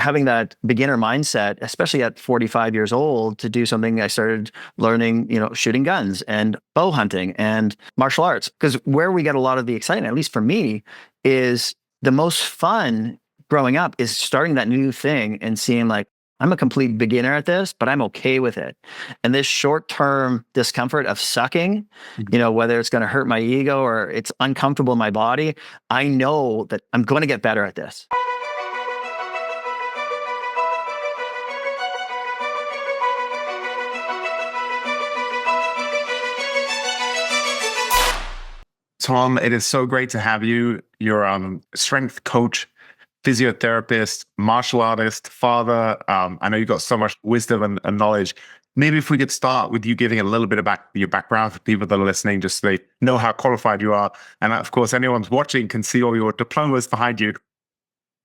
having that beginner mindset, especially at 45 years old, to do something, I started learning, shooting guns and bow hunting and martial arts. Because where we get a lot of the excitement, at least for me, is the most fun growing up is starting that new thing and seeing like, I'm a complete beginner at this, but I'm okay with it. And this short-term discomfort of sucking, whether it's going to hurt my ego or it's uncomfortable in my body, I know that I'm going to get better at this. Tom, it is so great to have you. You're a strength coach, physiotherapist, martial artist, father. I know you've got so much wisdom and knowledge. Maybe if we could start with you giving a little bit about your background for people that are listening, just so they know how qualified you are. And of course, anyone's watching can see all your diplomas behind you.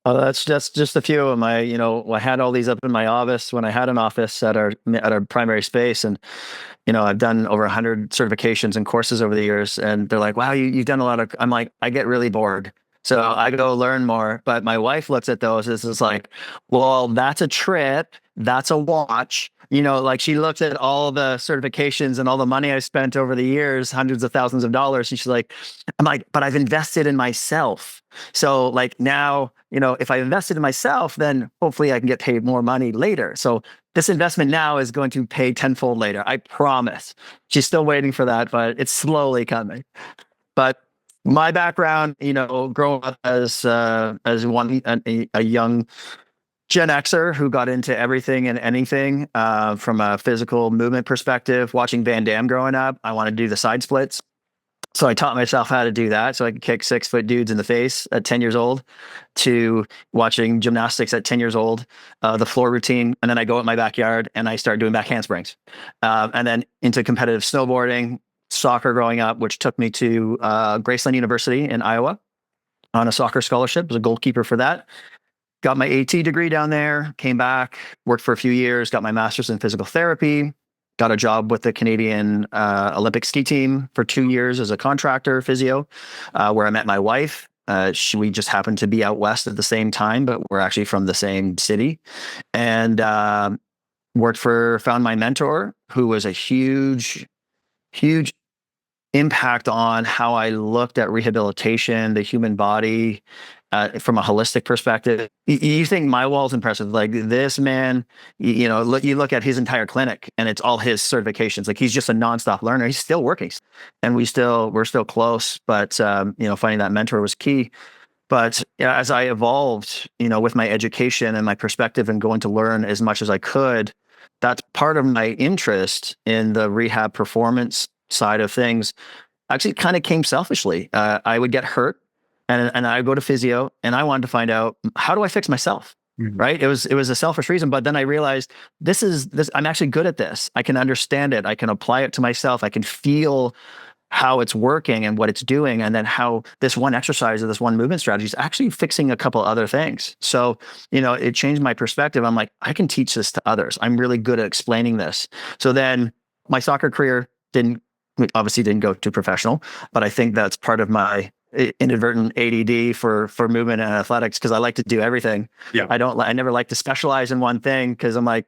Oh, that's just a few of them. I had all these up in my office when I had an office at our primary space, and I've done over 100 certifications and courses over the years, and they're like, "Wow, you've done a lot of." I'm like, I get really bored, so I go learn more. But my wife looks at those as like, well, that's a trip, that's a watch. Like she looks at all the certifications and all the money I spent over the years, hundreds of thousands of dollars, and she's like, I'm like, but I've invested in myself. So like now, if I invested in myself, then hopefully I can get paid more money later. So this investment now is going to pay tenfold later. I promise. She's still waiting for that, but it's slowly coming. But my background, growing up as a young Gen Xer who got into everything and anything from a physical movement perspective, watching Van Damme growing up, I wanted to do the side splits. So I taught myself how to do that so I could kick 6-foot dudes in the face at 10 years old, to watching gymnastics at 10 years old, the floor routine. And then I go in my backyard and I start doing back handsprings. And then into competitive snowboarding, soccer growing up, which took me to Graceland University in Iowa on a soccer scholarship. I was a goalkeeper for that. Got my AT degree down there, came back, worked for a few years, got my master's in physical therapy, got a job with the Canadian Olympic ski team for 2 years as a contractor physio, where I met my wife. We just happened to be out west at the same time, but we're actually from the same city. And found my mentor, who was a huge, huge impact on how I looked at rehabilitation, the human body, from a holistic perspective. You think my wall's impressive. Like this man, you look at his entire clinic and it's all his certifications. Like he's just a nonstop learner. He's still working, and we're still close, but finding that mentor was key. But as I evolved, with my education and my perspective and going to learn as much as I could, that's part of my interest in the rehab performance side of things. Actually kind of came selfishly. I would get hurt, and I go to physio, and I wanted to find out, how do I fix myself? Mm-hmm. Right? It was a selfish reason, but then I realized this. I'm actually good at this. I can understand it. I can apply it to myself. I can feel how it's working and what it's doing, and then how this one exercise or this one movement strategy is actually fixing a couple other things. So, it changed my perspective. I'm like, I can teach this to others. I'm really good at explaining this. So then my soccer career obviously didn't go to professional, but I think that's part of my inadvertent ADD for movement and athletics, because I like to do everything. Yeah. I never like to specialize in one thing, because I'm like,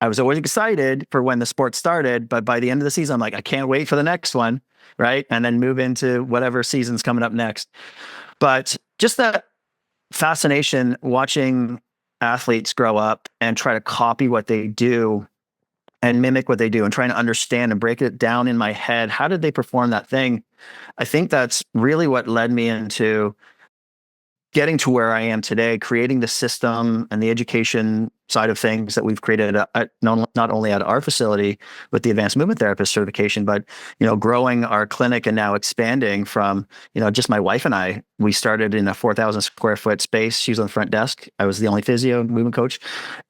I was always excited for when the sport started, but by the end of the season, I'm like, I can't wait for the next one, right? And then move into whatever season's coming up next. But just that fascination watching athletes grow up and try to copy what they do and mimic what they do, and trying to understand and break it down in my head. How did they perform that thing? I think that's really what led me into getting to where I am today, creating the system and the education side of things that we've created not only at our facility with the advanced movement therapist certification, but growing our clinic and now expanding from just my wife and I. We started in a 4,000 square foot space. She was on the front desk. I was the only physio movement coach,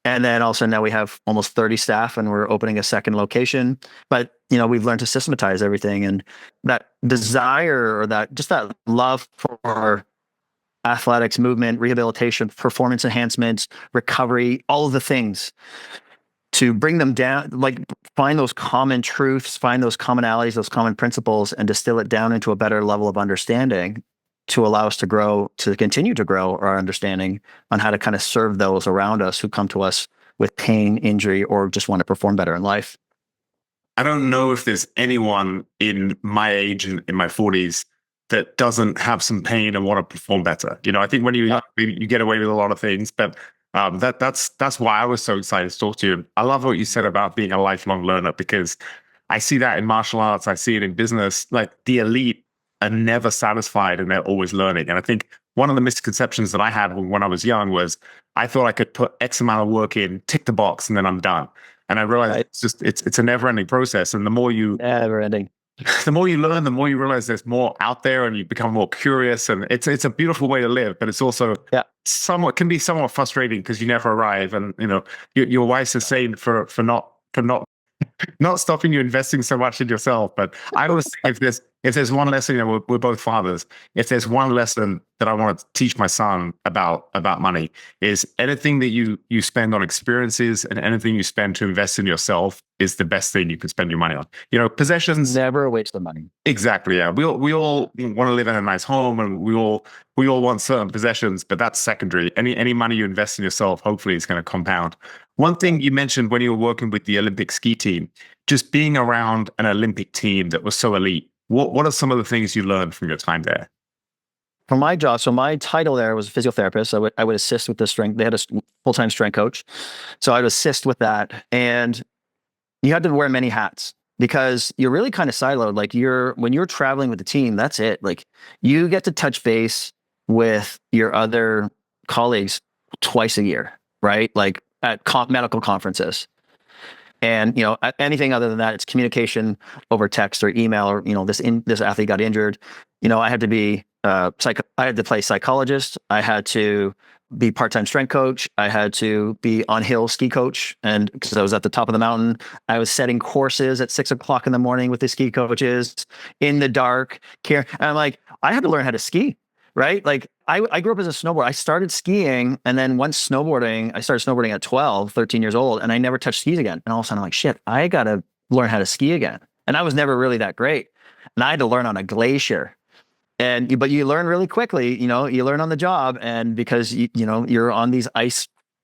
and then also now we have almost 30 staff, and we're opening a second location. But we've learned to systematize everything, and that desire, or that love for athletics, movement, rehabilitation, performance enhancements, recovery, all of the things, to bring them down, like find those common truths, find those commonalities, those common principles, and distill it down into a better level of understanding. to allow us to grow, to continue to grow our understanding on how to kind of serve those around us who come to us with pain, injury, or just want to perform better in life. I don't know if there's anyone in my age, in my 40s, that doesn't have some pain and want to perform better. I think when you're Yeah. young, you get away with a lot of things, but that's why I was so excited to talk to you. I love what you said about being a lifelong learner, because I see that in martial arts. I see it in business. Like, the elite are never satisfied and they're always learning. And I think one of the misconceptions that I had when I was young was I thought I could put X amount of work in, tick the box, and then I'm done. And I realized Right. it's a never ending process. And Never ending. the more you learn, the more you realize there's more out there, and you become more curious. And it's a beautiful way to live, but it's also Yeah. can be somewhat frustrating because you never arrive. And your wife's insane for not stopping you investing so much in yourself. But I always think, if there's one lesson, we're both fathers. If there's one lesson that I want to teach my son about money, is anything that you spend on experiences and anything you spend to invest in yourself is the best thing you can spend your money on. Possessions. Never a waste of money. Exactly. Yeah. We all want to live in a nice home, and we all want certain possessions, but that's secondary. Any money you invest in yourself, hopefully, is going to compound. One thing you mentioned when you were working with the Olympic ski team, just being around an Olympic team that was so elite. What are some of the things you learned from your time there? For my job, so my title there was physiotherapist. I would assist with the strength. They had a full-time strength coach, so I'd assist with that. And you had to wear many hats because you're really kind of siloed. Like, when you're traveling with the team, that's it. Like, you get to touch base with your other colleagues twice a year, right? Like at medical conferences. And anything other than that, it's communication over text or email, or this athlete got injured. I had to be I had to play psychologist. I had to be part-time strength coach. I had to be on hill ski coach, and because I was at the top of the mountain, I was setting courses at 6 o'clock in the morning with the ski coaches in the dark. And I'm like, I had to learn how to ski. Right? Like, I grew up as a snowboarder. I started skiing, and then I started snowboarding at 12, 13 years old, and I never touched skis again. And all of a sudden I'm like, shit, I got to learn how to ski again. And I was never really that great. And I had to learn on a glacier. But you learn really quickly, you learn on the job. And because you're on these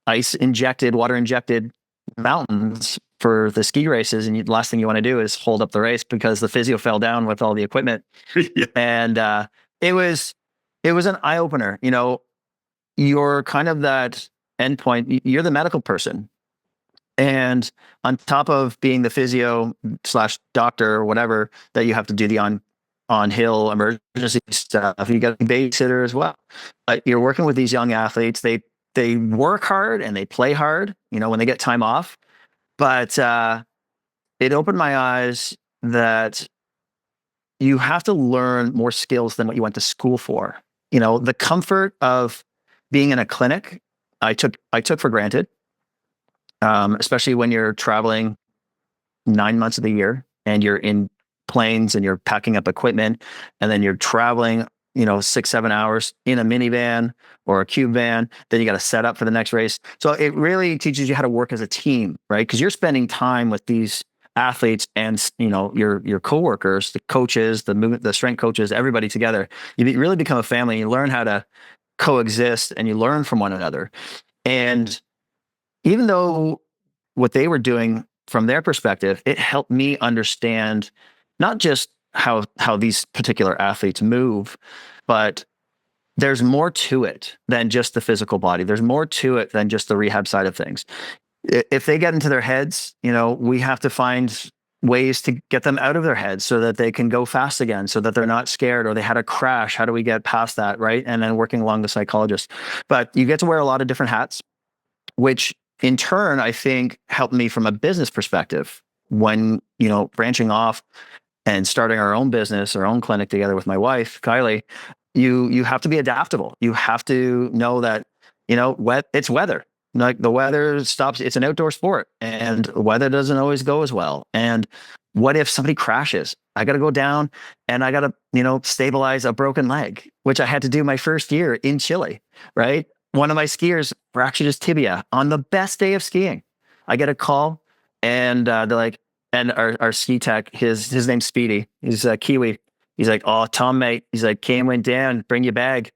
water injected mountains for the ski races, and the last thing you want to do is hold up the race because the physio fell down with all the equipment. Yeah. And it was an eye opener. You're kind of that endpoint. You're the medical person. And on top of being the physio / doctor or whatever, that you have to do the on hill emergency stuff, you got a babysitter as well. But you're working with these young athletes. They work hard and they play hard, when they get time off. But it opened my eyes that you have to learn more skills than what you went to school for. The comfort of being in a clinic, I took for granted, especially when you're traveling 9 months of the year and you're in planes and you're packing up equipment, and then you're traveling, 6-7 hours in a minivan or a cube van. Then you got to set up for the next race. So it really teaches you how to work as a team, right? Because you're spending time with these athletes and your coworkers, the coaches, the strength coaches, everybody together. You really become a family. You learn how to coexist and you learn from one another. And even though what they were doing from their perspective, it helped me understand not just how these particular athletes move, but there's more to it than just the physical body. There's more to it than just the rehab side of things. If they get into their heads, we have to find ways to get them out of their heads so that they can go fast again, so that they're not scared, or they had a crash. How do we get past that, right? And then working along the psychologist. But you get to wear a lot of different hats, which in turn, I think, helped me from a business perspective when, branching off and starting our own business, our own clinic together with my wife, Kylie. You have to be adaptable. You have to know that, it's weather. Like, the weather stops. It's an outdoor sport, and weather doesn't always go as well. And what if somebody crashes? I got to go down and I got to, stabilize a broken leg, which I had to do my first year in Chile, right? One of my skiers fractured his tibia on the best day of skiing. I get a call, and they're like, and our ski tech, his name's Speedy. He's a Kiwi. He's like, oh, Tom, mate. He's like, Cam went down, bring your bag.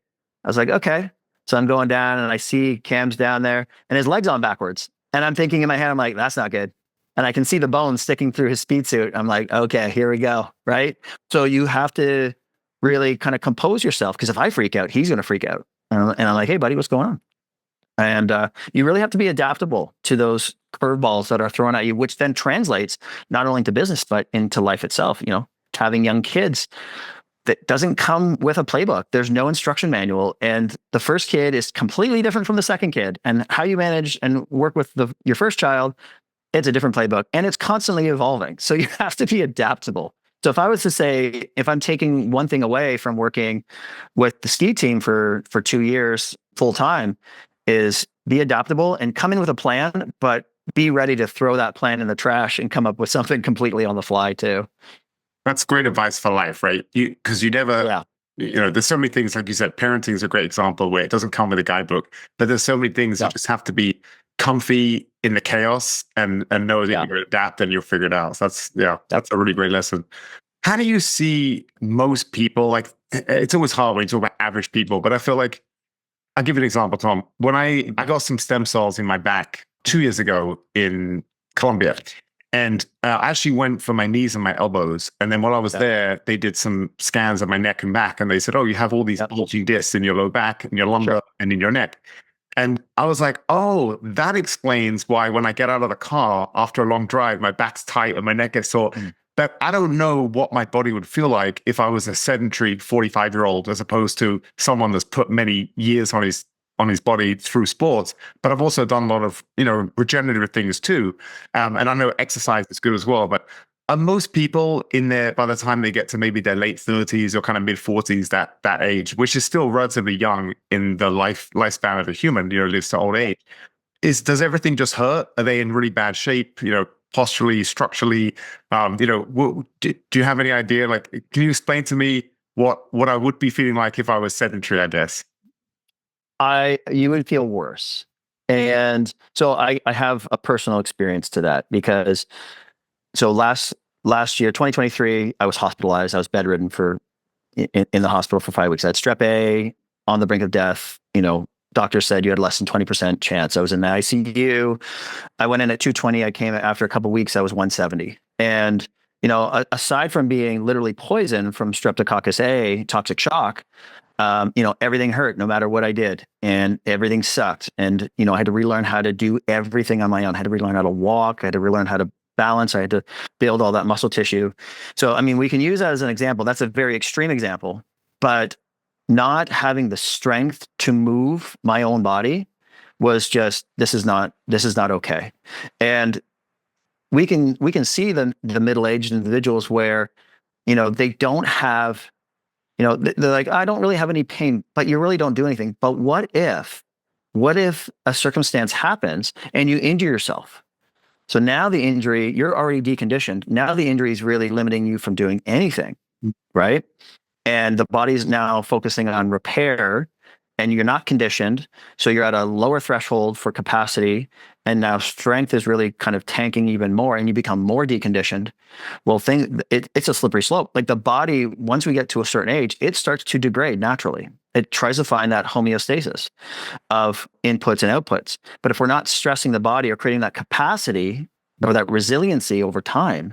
I was like, okay. So I'm going down and I see Cam's down there and his leg's on backwards. And I'm thinking in my head, I'm like, that's not good. And I can see the bones sticking through his speed suit. I'm like, okay, here we go. Right. So you have to really kind of compose yourself because if I freak out, he's going to freak out. And I'm like, hey, buddy, what's going on? And you really have to be adaptable to those curveballs that are thrown at you, which then translates not only to business, but into life itself. Having young kids that doesn't come with a playbook. There's no instruction manual. And the first kid is completely different from the second kid. And how you manage and work with your first child, it's a different playbook and it's constantly evolving. So you have to be adaptable. So if I was to say, if I'm taking one thing away from working with the ski team for 2 years full time, is be adaptable and come in with a plan, but be ready to throw that plan in the trash and come up with something completely on the fly too. That's great advice for life, right? Because you never, Yeah. There's so many things, like you said, parenting is a great example where it doesn't come with a guidebook, but there's so many things you just have to be comfy in the chaos and know that you're adapt and you'll figure it out. So that's a really great lesson. How do you see most people, like, it's always hard when you talk about average people, but I feel like, I'll give you an example, Tom. When I got some stem cells in my back 2 years ago in Colombia, and I actually went for my knees and my elbows. And then while I was there, they did some scans of my neck and back. And they said, oh, you have all these bulging discs in your low back, in your lumbar, and in your neck. And I was like, oh, that explains why when I get out of the car after a long drive, my back's tight and my neck gets sore. But I don't know what my body would feel like if I was a sedentary 45-year-old as opposed to someone that's put many years on his body through sports. But I've also done a lot of, regenerative things too. And I know exercise is good as well. But are most people in there by the time they get to maybe their late 30s or kind of mid 40s, that age, which is still relatively young in the lifespan of a human, lives to old age, does everything just hurt? Are they in really bad shape? Posturally, structurally, do you have any idea? Like, can you explain to me what I would be feeling like if I was sedentary, I guess? You would feel worse. And so I have a personal experience to that because last year, 2023, I was hospitalized. I was bedridden in the hospital for 5 weeks. I had strep A, on the brink of death. Doctor said you had less than 20% chance. I was in the ICU. I went in at 220. I came after a couple of weeks. I was 170. And, aside from being literally poisoned from Streptococcus A, toxic shock, everything hurt no matter what I did and everything sucked. And, I had to relearn how to do everything on my own. I had to relearn how to walk. I had to relearn how to balance. I had to build all that muscle tissue. So, we can use that as an example. That's a very extreme example, but not having the strength to move my own body was just, this is not okay. And we can see the middle-aged individuals where, they don't have, they're like, I don't really have any pain, but you really don't do anything. But what if a circumstance happens and you injure yourself? So now the injury, you're already deconditioned. Now the injury is really limiting you from doing anything, right? And the body's now focusing on repair and you're not conditioned. So you're at a lower threshold for capacity. And now strength is really kind of tanking even more and you become more deconditioned. Well, it's a slippery slope. Like the body, once we get to a certain age, it starts to degrade naturally. It tries to find that homeostasis of inputs and outputs. But if we're not stressing the body or creating that capacity or that resiliency over time,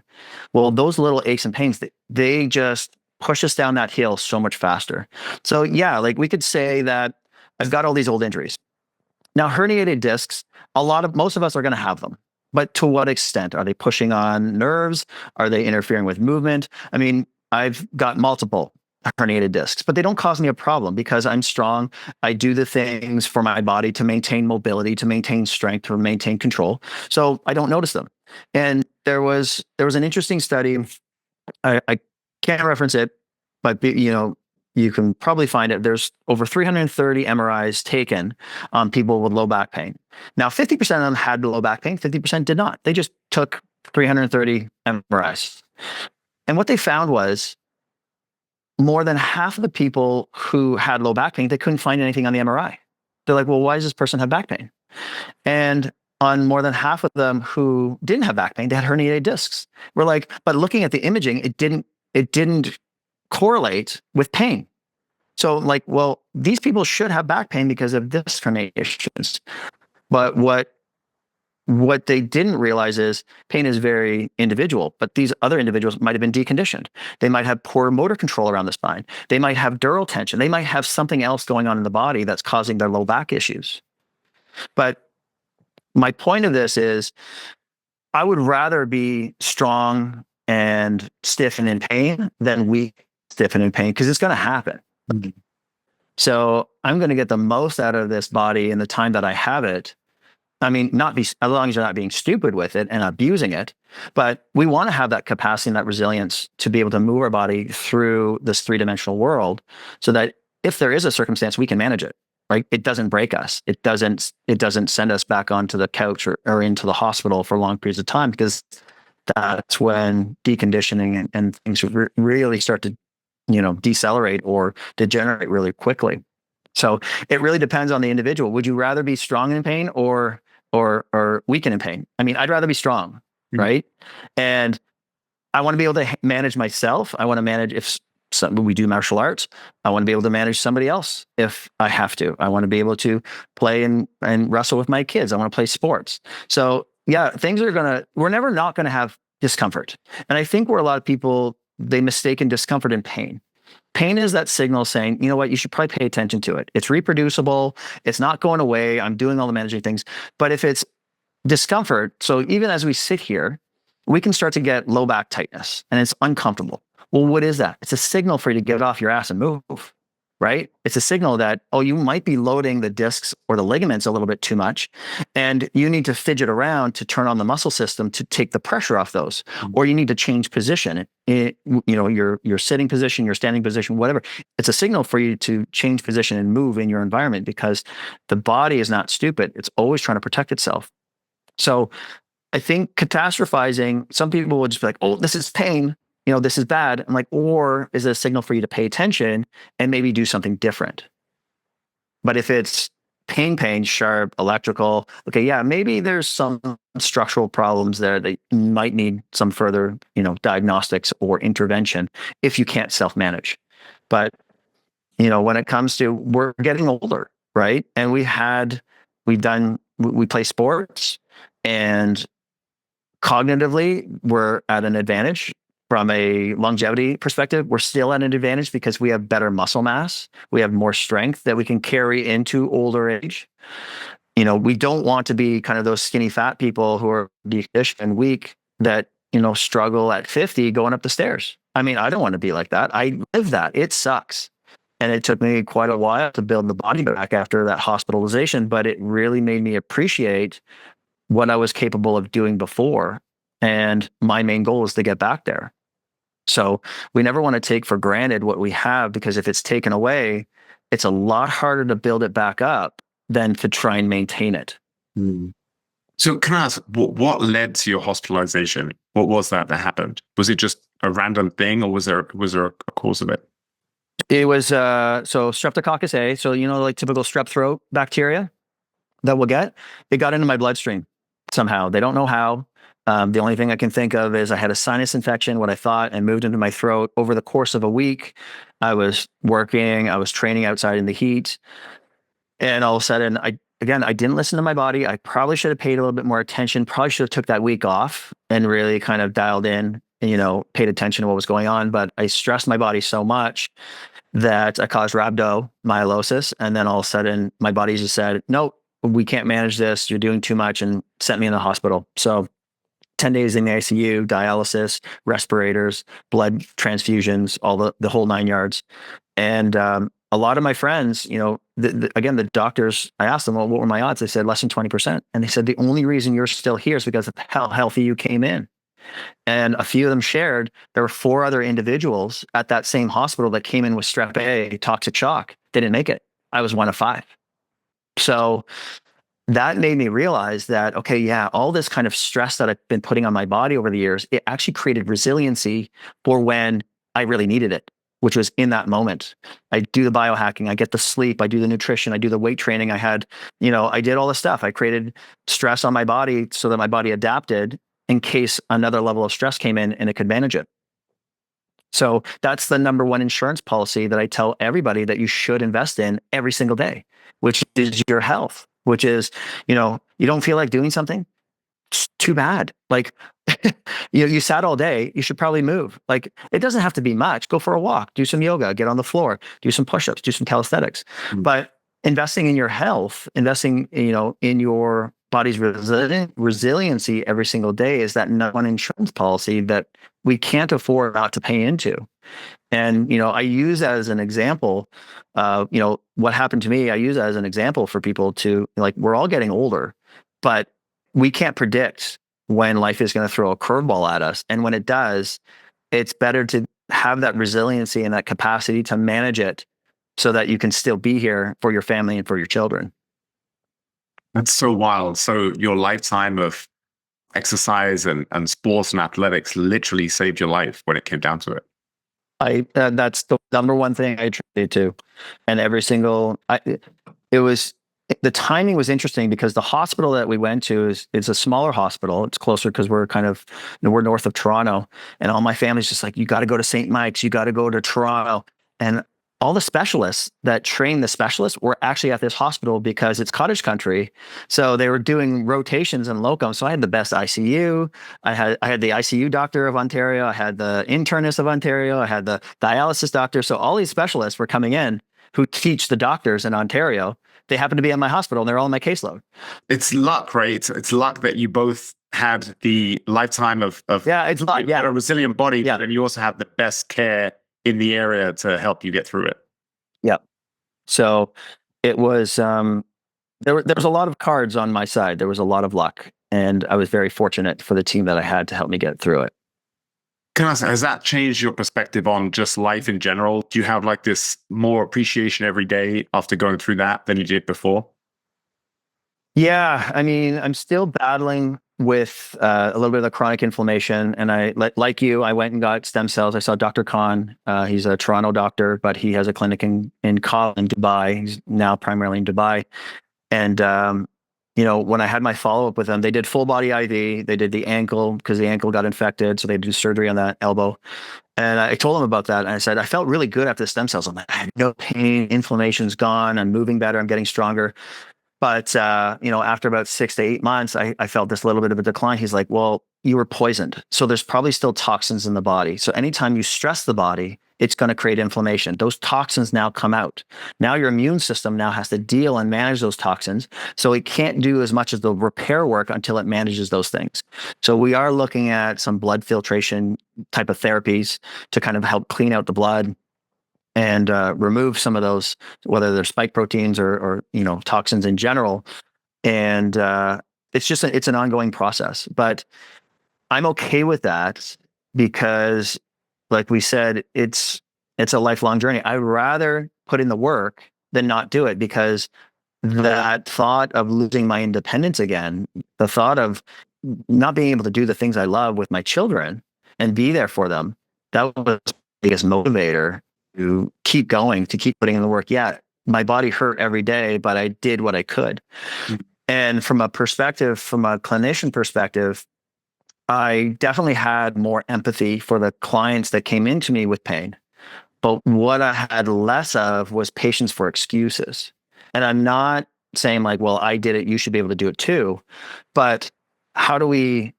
well, those little aches and pains, they just push us down that hill so much faster. So yeah, like we could say that I've got all these old injuries. Now, herniated discs, most of us are going to have them, but to what extent? Are they pushing on nerves? Are they interfering with movement? I've got multiple herniated discs, but they don't cause me a problem because I'm strong. I do the things for my body to maintain mobility, to maintain strength, to maintain control. So I don't notice them. And there was an interesting study. I can't reference it, but you can probably find it. There's over 330 MRIs taken on people with low back pain. Now, 50% of them had low back pain, 50% did not. They just took 330 MRIs. And what they found was more than half of the people who had low back pain, they couldn't find anything on the MRI. They're like, well, why does this person have back pain? And on more than half of them who didn't have back pain, they had herniated discs. We're like, but looking at the imaging, it didn't correlate with pain. So like, well, these people should have back pain because of disc herniations. But what they didn't realize is pain is very individual, but these other individuals might have been deconditioned. They might have poor motor control around the spine. They might have dural tension. They might have something else going on in the body that's causing their low back issues. But my point of this is I would rather be strong and stiff and in pain than weak, stiff and in pain, because it's going to happen. Mm-hmm. So I'm going to get the most out of this body in the time that I have it. I mean, not be as long as you're not being stupid with it and abusing it, but we want to have that capacity and that resilience to be able to move our body through this three-dimensional world so that if there is a circumstance, we can manage it, right? It doesn't break us. It doesn't send us back onto the couch or into the hospital for long periods of time, because that's when deconditioning and things really start to, decelerate or degenerate really quickly. So it really depends on the individual. Would you rather be strong in pain or weaken in pain? I mean, I'd rather be strong, right? And I want to be able to manage myself. I want to manage if we do martial arts. I want to be able to manage somebody else if I have to. I want to be able to play and wrestle with my kids. I want to play sports. So yeah, we're never not going to have discomfort. And I think where a lot of people, they mistaken discomfort and pain. Pain is that signal saying, you know what, you should probably pay attention to it. It's reproducible. It's not going away. I'm doing all the managing things. But if it's discomfort, so even as we sit here, we can start to get low back tightness and it's uncomfortable. Well, what is that? It's a signal for you to get off your ass and move, right? It's a signal that, oh, you might be loading the discs or the ligaments a little bit too much, and you need to fidget around to turn on the muscle system to take the pressure off those, or you need to change position. Your sitting position, your standing position, whatever. It's a signal for you to change position and move in your environment, because the body is not stupid. It's always trying to protect itself. So I think catastrophizing, some people will just be like, oh, this is pain. This is bad. I'm like, or is it a signal for you to pay attention and maybe do something different? But if it's pain, sharp, electrical, okay, yeah, maybe there's some structural problems there that might need some further, diagnostics or intervention if you can't self-manage. But, when it comes to, we're getting older, right? And we play sports, and cognitively, we're at an advantage. From a longevity perspective, we're still at an advantage because we have better muscle mass. We have more strength that we can carry into older age. We don't want to be kind of those skinny fat people who are deconditioned and weak that, struggle at 50 going up the stairs. I mean, I don't want to be like that. I live that. It sucks. And it took me quite a while to build the body back after that hospitalization, but it really made me appreciate what I was capable of doing before. And my main goal is to get back there. So we never want to take for granted what we have, because if it's taken away, it's a lot harder to build it back up than to try and maintain it. So can I ask, what led to your hospitalization? What was that happened? Was it just a random thing, or was there a cause of it? It was so Streptococcus A. So, like typical strep throat bacteria that we'll get. It got into my bloodstream somehow. They don't know how. The only thing I can think of is I had a sinus infection, what I thought, and moved into my throat over the course of a week. I was working, I was training outside in the heat. And all of a sudden, I didn't listen to my body. I probably should have paid a little bit more attention, probably should have took that week off and really kind of dialed in, paid attention to what was going on. But I stressed my body so much that I caused rhabdomyolysis. And then all of a sudden, my body just said, nope, we can't manage this. You're doing too much, and sent me in the hospital. So 10 days in the ICU, dialysis, respirators, blood transfusions, all the whole 9 yards. And a lot of my friends, again, the doctors, I asked them, well, what were my odds? They said less than 20%. And they said, the only reason you're still here is because of how healthy you came in. And a few of them shared there were 4 other individuals at that same hospital that came in with strep A, toxic shock. They didn't make it. I was one of 5. So that made me realize that, okay, yeah, all this kind of stress that I've been putting on my body over the years, it actually created resiliency for when I really needed it, which was in that moment. I do the biohacking, I get the sleep, I do the nutrition, I do the weight training. I did all the stuff. I created stress on my body so that my body adapted in case another level of stress came in and it could manage it. So that's the number one insurance policy that I tell everybody that you should invest in every single day, which is your health, which is, you don't feel like doing something. It's too bad. Like, you sat all day, you should probably move. Like, it doesn't have to be much. Go for a walk, do some yoga, get on the floor, do some push-ups, do some calisthenics. Mm. But investing in your health, investing, in your body's resiliency every single day is that number one insurance policy that we can't afford not to pay into. And, I use that as an example. What happened to me, I use that as an example for people to, like, we're all getting older, but we can't predict when life is going to throw a curveball at us. And when it does, it's better to have that resiliency and that capacity to manage it so that you can still be here for your family and for your children. That's so wild. So your lifetime of exercise and sports and athletics literally saved your life when it came down to it. That's the number one thing I attribute to. And it was, the timing was interesting because the hospital that we went to is a smaller hospital. It's closer because we're we're north of Toronto, and all my family's just like, you got to go to St. Mike's, you got to go to Toronto. And all the specialists that train the specialists were actually at this hospital because it's cottage country. So they were doing rotations and locums. So I had the best ICU. I had the ICU doctor of Ontario. I had the internist of Ontario. I had the dialysis doctor. So all these specialists were coming in who teach the doctors in Ontario. They happen to be at my hospital and they're all in my caseload. It's luck, right? It's luck that you both had the lifetime of Yeah, it's luck. Yeah. a resilient body, Yeah. but then you also have the best care in the area to help you get through it. Yeah. So it was, there was a lot of cards on my side. There was a lot of luck, and I was very fortunate for the team that I had to help me get through it. Can I ask, has that changed your perspective on just life in general? Do you have like this more appreciation every day after going through that than you did before? Yeah, I mean, I'm still battling with a little bit of the chronic inflammation, and like you, I went and got stem cells. I saw Dr. Khan. He's a Toronto doctor, but he has a clinic in Dubai. He's now primarily in Dubai. And when I had my follow up with them, they did full body IV. They did the ankle because the ankle got infected, so they do surgery on that elbow. And I told them about that, and I said I felt really good after the stem cells. I'm like, I have no pain, inflammation's gone, I'm moving better, I'm getting stronger. But after about 6 to 8 months, I felt this little bit of a decline. He's like, well, you were poisoned. So there's probably still toxins in the body. So anytime you stress the body, it's going to create inflammation. Those toxins now come out. Now your immune system now has to deal and manage those toxins. So it can't do as much of the repair work until it manages those things. So we are looking at some blood filtration type of therapies to kind of help clean out the blood and remove some of those, whether they're spike proteins or toxins in general. And it's an ongoing process. But I'm okay with that because, like we said, it's a lifelong journey. I'd rather put in the work than not do it, because that thought of losing my independence again, the thought of not being able to do the things I love with my children and be there for them, that was the biggest motivator to keep going, to keep putting in the work. Yeah, my body hurt every day, but I did what I could. Mm-hmm. And from a clinician perspective, I definitely had more empathy for the clients that came into me with pain. But what I had less of was patience for excuses. And I'm not saying like, well, I did it, you should be able to do it too. But how do we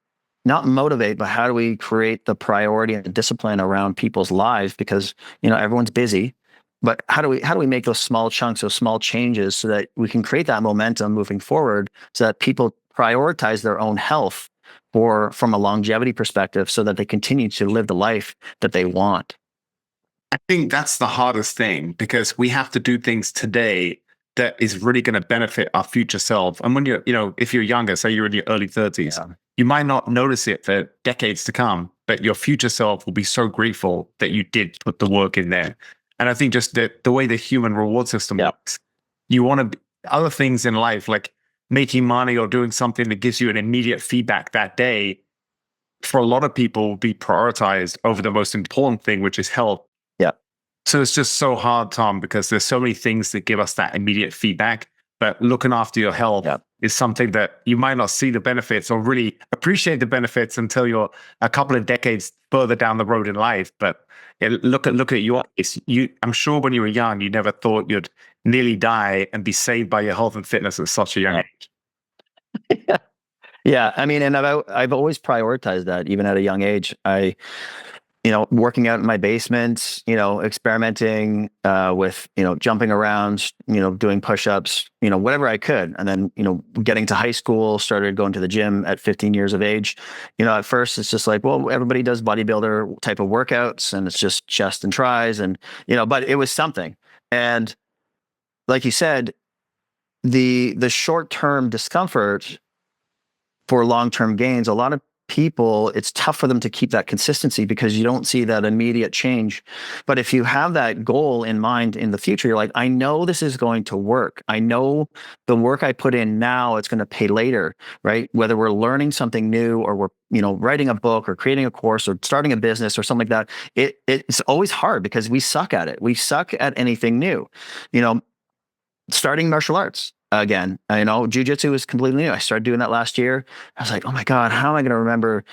not motivate, but how do we create the priority and the discipline around people's lives? Because, everyone's busy, but how do we make those small chunks, those small changes so that we can create that momentum moving forward so that people prioritize their own health from a longevity perspective so that they continue to live the life that they want? I think that's the hardest thing, because we have to do things today that is really going to benefit our future self. And when if you're younger, say you're in your early 30s, yeah, you might not notice it for decades to come, but your future self will be so grateful that you did put the work in there. And I think just the way the human reward system works, you want to other things in life, like making money or doing something that gives you an immediate feedback that day, for a lot of people will be prioritized over the most important thing, which is health. Yeah. So it's just so hard, Tom, because there's so many things that give us that immediate feedback. but looking after your health Yeah. is something that you might not see the benefits or really appreciate the benefits until you're a couple of decades further down the road in life. But look at your case. I'm sure when you were young, you never thought you'd nearly die and be saved by your health and fitness at such a young Yeah. age. Yeah. I mean, and I've always prioritized that even at a young age. Working out in my basement, experimenting with, jumping around, doing push-ups, whatever I could. And then, getting to high school, started going to the gym at 15 years of age. At first it's just like, well, everybody does bodybuilder type of workouts and it's just chest and tries and, but it was something. And like you said, the short-term discomfort for long-term gains, a lot of people, it's tough for them to keep that consistency because you don't see that immediate change. But if you have that goal in mind in the future, you're like, I know this is going to work. I know the work I put in now, it's going to pay later, right? Whether we're learning something new or we're, writing a book or creating a course or starting a business or something like that, it's always hard because we suck at it. We suck at anything new. Starting martial arts again. Jujitsu was completely new. I started doing that last year. I was like, oh my God, how am I going to remember,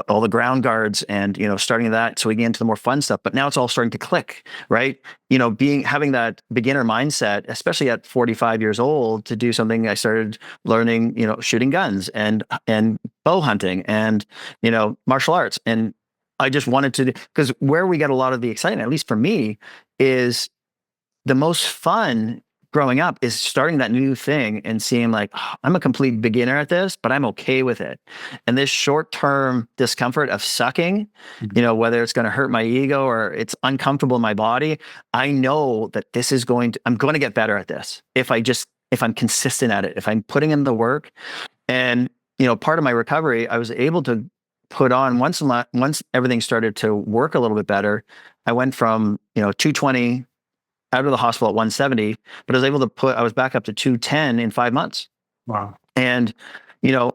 all the ground guards and, starting that. So we get into the more fun stuff, but now it's all starting to click, right? Having that beginner mindset, especially at 45 years old, to do something. I started learning, shooting guns and bow hunting and, martial arts. And I just wanted to, because where we get a lot of the excitement, at least for me, is the most fun growing up is starting that new thing and seeing like, "Oh, I'm a complete beginner at this, but I'm okay with it." And this short-term discomfort of sucking, whether it's going to hurt my ego or it's uncomfortable in my body, I know that I'm going to get better at this if I'm consistent at it, if I'm putting in the work. And, part of my recovery, I was able to put on once everything started to work a little bit better. I went from, 220 out of the hospital at 170, but I was back up to 210 in 5 months. Wow. And, you know,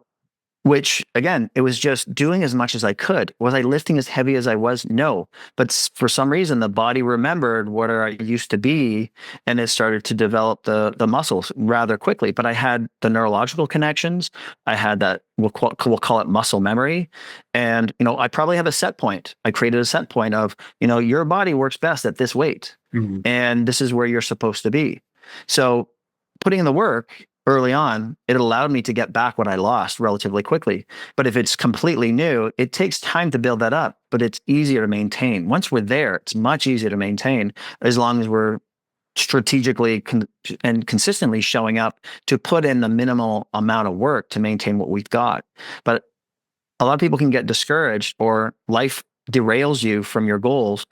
which again, it was just doing as much as I could. Was I lifting as heavy as I was? No. But for some reason, the body remembered what I used to be and it started to develop the muscles rather quickly. But I had the neurological connections. I had that, we'll call it muscle memory. And, I probably have a set point. I created a set point of, your body works best at this weight. Mhm. And this is where you're supposed to be. So putting in the work early on, it allowed me to get back what I lost relatively quickly. But if it's completely new, it takes time to build that up, but it's easier to maintain. Once we're there, it's much easier to maintain as long as we're strategically and consistently showing up to put in the minimal amount of work to maintain what we've got. But a lot of people can get discouraged or life derails you from your goals.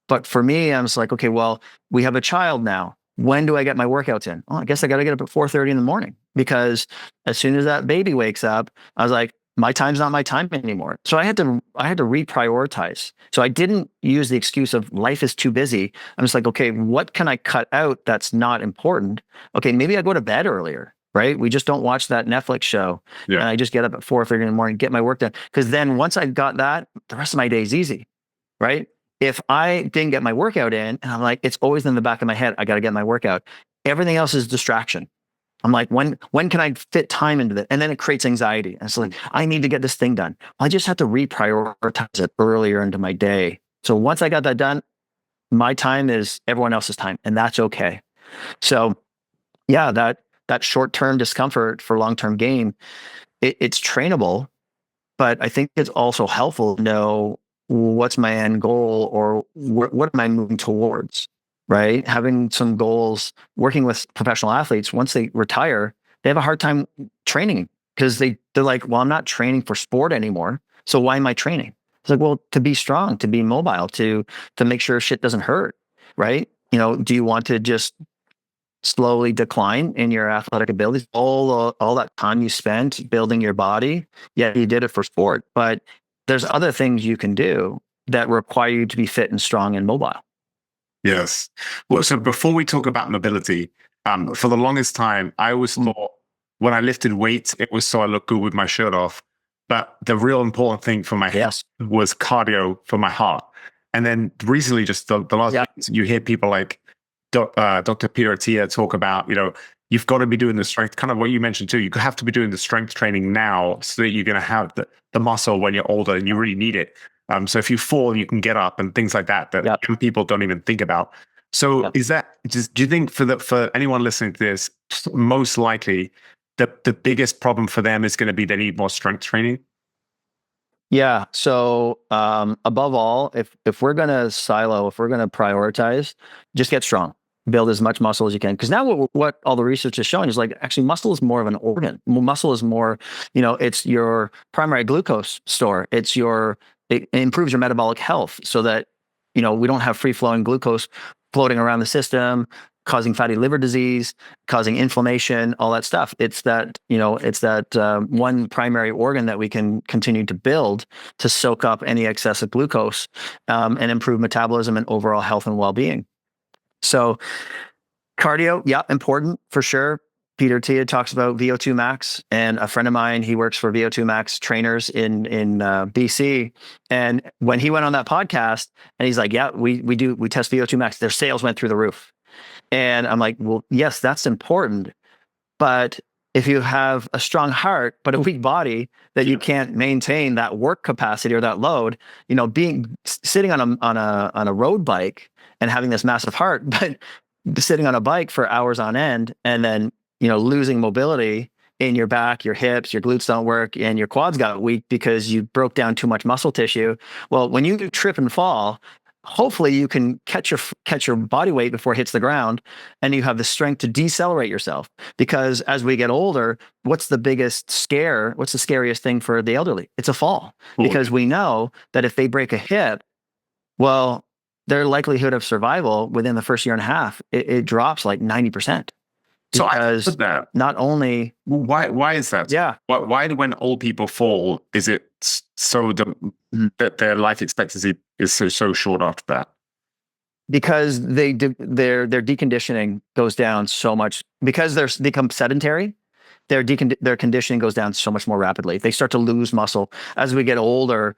But for me, I was like, okay, well, we have a child now. When do I get my workouts in? Oh, I guess I got to get up at 4:30 in the morning because as soon as that baby wakes up, I was like, my time's not my time anymore. So I had to reprioritize. So I didn't use the excuse of life is too busy. I'm just like, okay, what can I cut out that's not important? Okay, maybe I go to bed earlier, right? We just don't watch that Netflix show. Yeah. And I just get up at 4:30 in the morning, get my work done. Because then once I got that, the rest of my day is easy, right? If I didn't get my workout in, and I'm like, it's always in the back of my head, I got to get my workout. Everything else is distraction. I'm like, when can I fit time into that? And then it creates anxiety. And it's like, I need to get this thing done. Well, I just have to reprioritize it earlier into my day. So once I got that done, my time is everyone else's time, and that's okay. So yeah, that short-term discomfort for long-term gain, it's trainable, but I think it's also helpful to know what's my end goal or what am I moving towards, right? Having some goals, working with professional athletes, once they retire, they have a hard time training because they're like, well, I'm not training for sport anymore. So why am I training? It's like, well, to be strong, to be mobile, to make sure shit doesn't hurt, right? Do you want to just slowly decline in your athletic abilities, all that time you spent building your body? Yeah, you did it for sport, but there's other things you can do that require you to be fit and strong and mobile. Yes. Well, so before we talk about mobility, for the longest time, I always thought when I lifted weights, it was so I looked good with my shirt off. But the real important thing for my health was cardio for my heart. And then recently, just the last, you hear people like, Dr. Peter Attia talk about, you've got to be doing the strength, kind of what you mentioned too. You have to be doing the strength training now so that you're going to have the muscle when you're older and you really need it. So if you fall, you can get up and things like that Yep. young people don't even think about. So Yep. is that just, do you think for anyone listening to this, most likely the biggest problem for them is going to be they need more strength training? Yeah. So above all, if we're gonna silo, if we're gonna prioritize, just get strong, build as much muscle as you can. Because now what all the research is showing is like actually muscle is more of an organ. Muscle is more, it's your primary glucose store. It improves your metabolic health so that we don't have free flowing glucose floating around the system, causing fatty liver disease, causing inflammation, all that stuff. It's that one primary organ that we can continue to build to soak up any excessive glucose and improve metabolism and overall health and well-being. So cardio, yeah, important for sure. Peter Tia talks about VO2 max, and a friend of mine, he works for VO2 max trainers in BC. And when he went on that podcast, and he's like, "Yeah, we test VO2 max." Their sales went through the roof. And I'm like, well, yes, that's important. But if you have a strong heart, but a weak body that you can't maintain that work capacity or that load, being sitting on a road bike and having this massive heart, but sitting on a bike for hours on end and then, losing mobility in your back, your hips, your glutes don't work, and your quads got weak because you broke down too much muscle tissue. Well, when you trip and fall, hopefully you can catch your body weight before it hits the ground, and you have the strength to decelerate yourself. Because as we get older, what's the scariest thing for the elderly? It's a fall. Cool. Because we know that if they break a hip, well, their likelihood of survival within the first year and a half, it drops like 90%. So I Because heard that. not only, Why is that? yeah, Why when old people fall, is it so that their life expectancy is so short after that? because their deconditioning goes down so much because they become sedentary. Their conditioning goes down so much more rapidly. They start to lose muscle as we get older.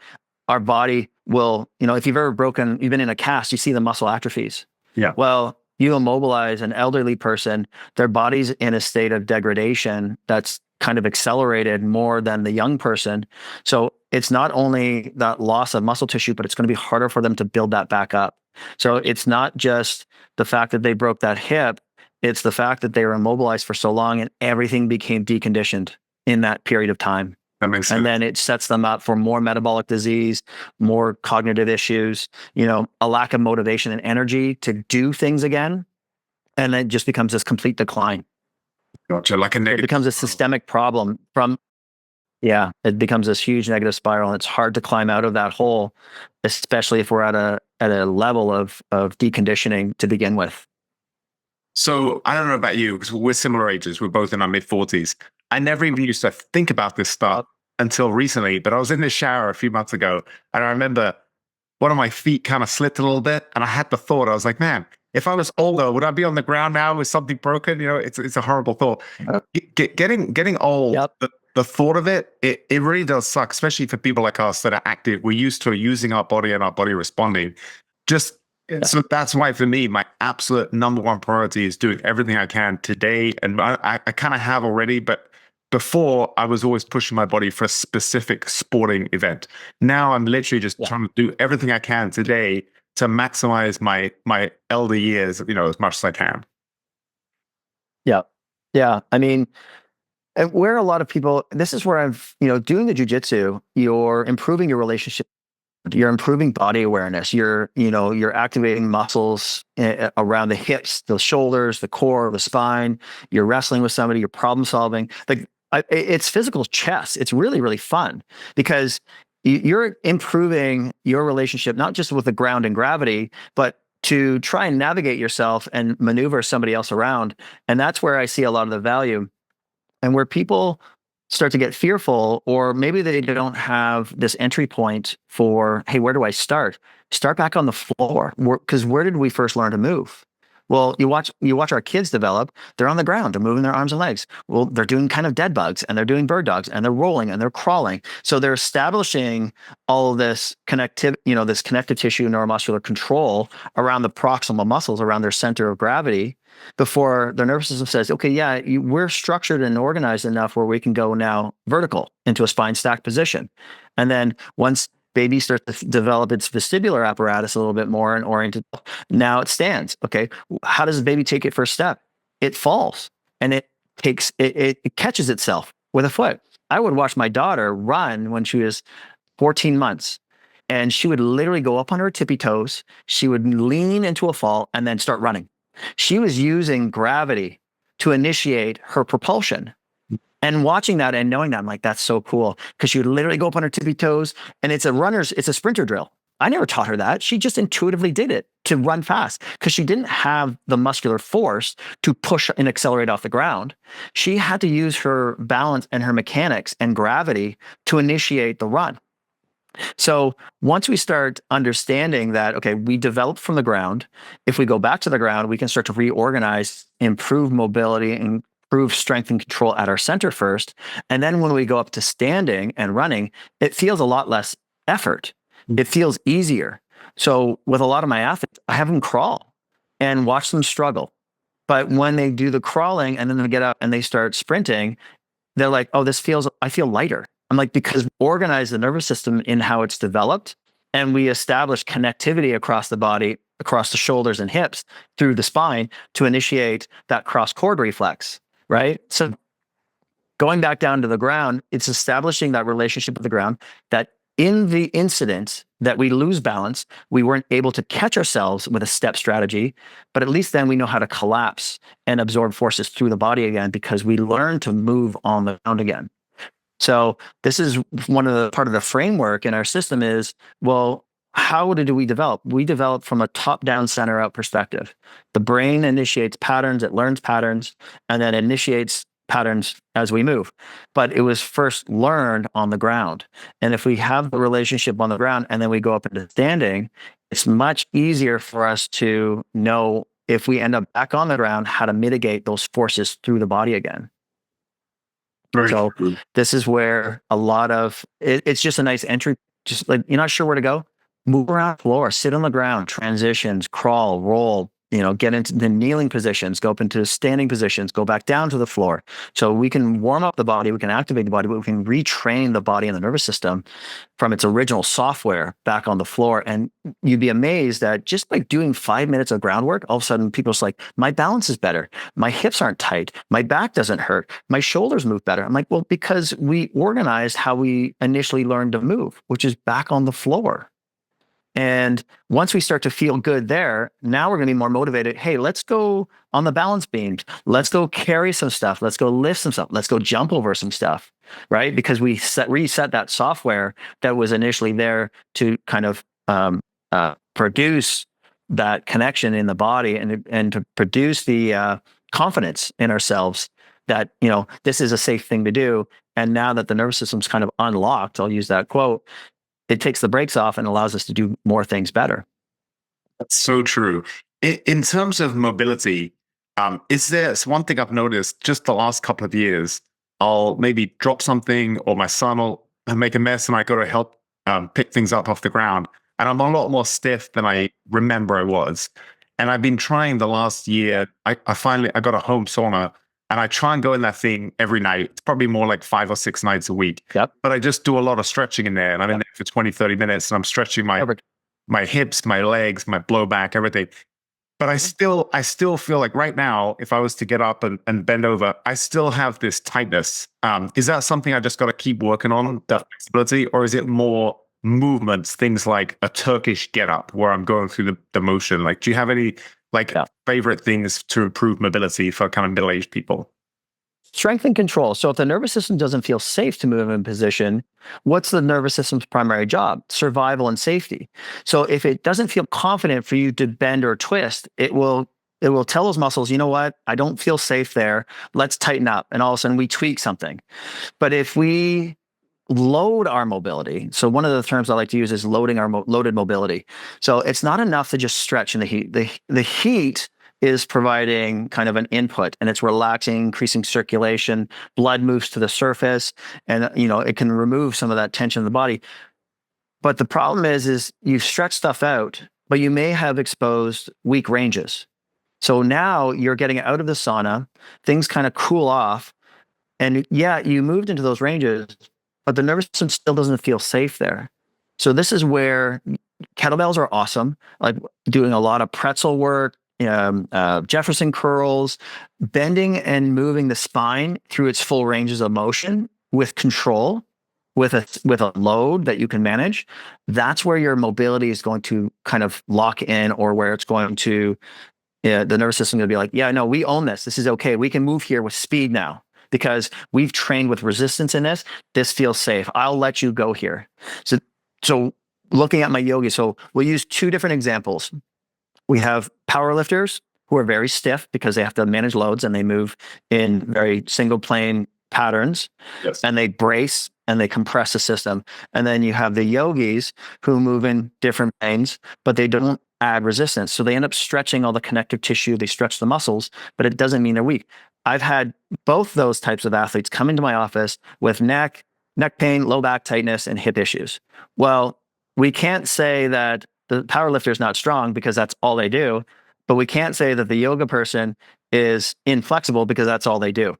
Our body will, if you've been in a cast, you see the muscle atrophies. Yeah. Well, you immobilize an elderly person, their body's in a state of degradation that's kind of accelerated more than the young person. So it's not only that loss of muscle tissue, but it's going to be harder for them to build that back up. So it's not just the fact that they broke that hip, it's the fact that they were immobilized for so long and everything became deconditioned in that period of time. That makes sense. And then it sets them up for more metabolic disease, more cognitive issues, a lack of motivation and energy to do things again. And it just becomes this complete decline. Gotcha. Like a negative. It becomes a systemic problem it becomes this huge negative spiral, and it's hard to climb out of that hole, especially if we're at a level of deconditioning to begin with. So I don't know about you, because we're similar ages. We're both in our mid-40s. I never even used to think about this stuff until recently, but I was in the shower a few months ago, and I remember one of my feet kind of slipped a little bit, and I had the thought, I was like, man, if I was older, would I be on the ground now with something broken? It's a horrible thought. Getting old, Yep. the thought of it really does suck, especially for people like us that are active. We're used to using our body and our body responding. So that's why for me, my absolute number one priority is doing everything I can today. And I kind of have already, but before I was always pushing my body for a specific sporting event. Now I'm literally just trying to do everything I can today to maximize my elder years, as much as I can. Yeah. Yeah. I mean, and where a lot of people, this is where doing the jujitsu, you're improving your relationship. You're improving body awareness. You're activating muscles around the hips, the shoulders, the core, the spine. You're wrestling with somebody. You're problem solving. It's physical chess. It's really, really fun because you're improving your relationship, not just with the ground and gravity, but to try and navigate yourself and maneuver somebody else around. And that's where I see a lot of the value, and where people start to get fearful, or maybe they don't have this entry point for, hey, where do I start? Start back on the floor. Because where did we first learn to move? Well, you watch our kids develop. They're on the ground. They're moving their arms and legs. Well, they're doing kind of dead bugs, and they're doing bird dogs, and they're rolling, and they're crawling. So they're establishing all of this this connective tissue neuromuscular control around the proximal muscles, around their center of gravity, before their nervous system says, "Okay, yeah, we're structured and organized enough where we can go now vertical into a spine stack position." And then once baby starts to develop its vestibular apparatus a little bit more and oriented, now it stands. Okay, how does the baby take its first step? It falls, and it catches itself with a foot. I would watch my daughter run when she was 14 months, and she would literally go up on her tippy toes. She would lean into a fall and then start running. She was using gravity to initiate her propulsion. And watching that and knowing that, I'm like, that's so cool. Because she would literally go up on her tippy toes, and it's a sprinter drill. I never taught her that. She just intuitively did it to run fast because she didn't have the muscular force to push and accelerate off the ground. She had to use her balance and her mechanics and gravity to initiate the run. So once we start understanding that, okay, we develop from the ground. If we go back to the ground, we can start to reorganize, improve mobility, and improve strength and control at our center first. And then when we go up to standing and running, it feels a lot less effort. It feels easier. So with a lot of my athletes, I have them crawl and watch them struggle. But when they do the crawling and then they get up and they start sprinting, they're like, oh, I feel lighter. I'm like, because we organize the nervous system in how it's developed, and we establish connectivity across the body, across the shoulders and hips through the spine to initiate that cross cord reflex, right? So going back down to the ground, it's establishing that relationship with the ground, that in the incident that we lose balance, we weren't able to catch ourselves with a step strategy, but at least then we know how to collapse and absorb forces through the body again because we learn to move on the ground again. So this is one of the part of the framework in our system is, well, how did we develop? We develop from a top-down, center-out perspective. The brain initiates patterns, it learns patterns, and then initiates patterns as we move. But it was first learned on the ground. And if we have the relationship on the ground and then we go up into standing, it's much easier for us to know if we end up back on the ground, how to mitigate those forces through the body again. Very So true. this is where a lot of it's just a nice entry. Just like you're not sure where to go, move around the floor, sit on the ground, transitions, crawl, roll, get into the kneeling positions, go up into standing positions, go back down to the floor. So we can warm up the body, we can activate the body, but we can retrain the body and the nervous system from its original software back on the floor. And you'd be amazed that just by doing 5 minutes of groundwork, all of a sudden people's like, my balance is better. My hips aren't tight. My back doesn't hurt. My shoulders move better. I'm like, well, because we organized how we initially learned to move, which is back on the floor. And once we start to feel good there, now we're going to be more motivated. Hey, let's go on the balance beams. Let's go carry some stuff. Let's go lift some stuff. Let's go jump over some stuff, right? Because we reset that software that was initially there to kind of produce that connection in the body and to produce the confidence in ourselves that, this is a safe thing to do. And now that the nervous system's kind of unlocked, I'll use that quote, it takes the brakes off and allows us to do more things better. That's so true. In terms of mobility, is there one thing I've noticed just the last couple of years? I'll maybe drop something, or my son will make a mess, and I go to help pick things up off the ground, and I'm a lot more stiff than I remember I was. And I've been trying the last year. I got a home sauna, and I try and go in that thing every night. It's probably more like 5 or 6 nights a week. Yep. But I just do a lot of stretching in there, and I'm in there for 20, 30 minutes, and I'm stretching my hips, my legs, my low back, everything. But I still feel like right now, if I was to get up and bend over, I still have this tightness. Is that something I just got to keep working on, that flexibility, or is it more movements, things like a Turkish get up where I'm going through the motion? Like, do you have any favorite things to improve mobility for kind of middle-aged people? Strength and control. So if the nervous system doesn't feel safe to move in position, what's the nervous system's primary job? Survival and safety. So if it doesn't feel confident for you to bend or twist, it will tell those muscles, you know what? I don't feel safe there. Let's tighten up. And all of a sudden we tweak something. But if we load our mobility, so one of the terms I like to use is loading our loaded mobility. So it's not enough to just stretch in the heat. The heat is providing kind of an input, and it's relaxing, increasing circulation, blood moves to the surface, and it can remove some of that tension in the body. But the problem is you stretch stuff out, but you may have exposed weak ranges. So now you're getting out of the sauna, things kind of cool off, and yeah, you moved into those ranges, but the nervous system still doesn't feel safe there. So this is where kettlebells are awesome, like doing a lot of pretzel work, Jefferson curls, bending and moving the spine through its full ranges of motion with control, with a load that you can manage. That's where your mobility is going to kind of lock in, or where it's going to, the nervous system is going to be like, yeah, no, we own this. This is okay. We can move here with speed now because we've trained with resistance in this. This feels safe. I'll let you go here. So looking at my yogi, so we'll use two different examples. We have powerlifters who are very stiff because they have to manage loads and they move in very single plane patterns. Yes. And they brace and they compress the system. And then you have the yogis who move in different planes, but they don't add resistance. So they end up stretching all the connective tissue, they stretch the muscles, but it doesn't mean they're weak. I've had both those types of athletes come into my office with neck pain, low back tightness, and hip issues. Well, we can't say that the power lifter is not strong because that's all they do, but we can't say that the yoga person is inflexible because that's all they do.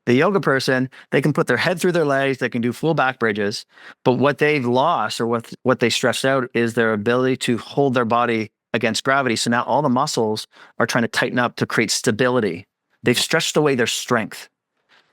The yoga person, they can put their head through their legs, they can do full back bridges, but what they've lost, or what they stressed out, is their ability to hold their body against gravity. So now all the muscles are trying to tighten up to create stability. They've stretched away their strength.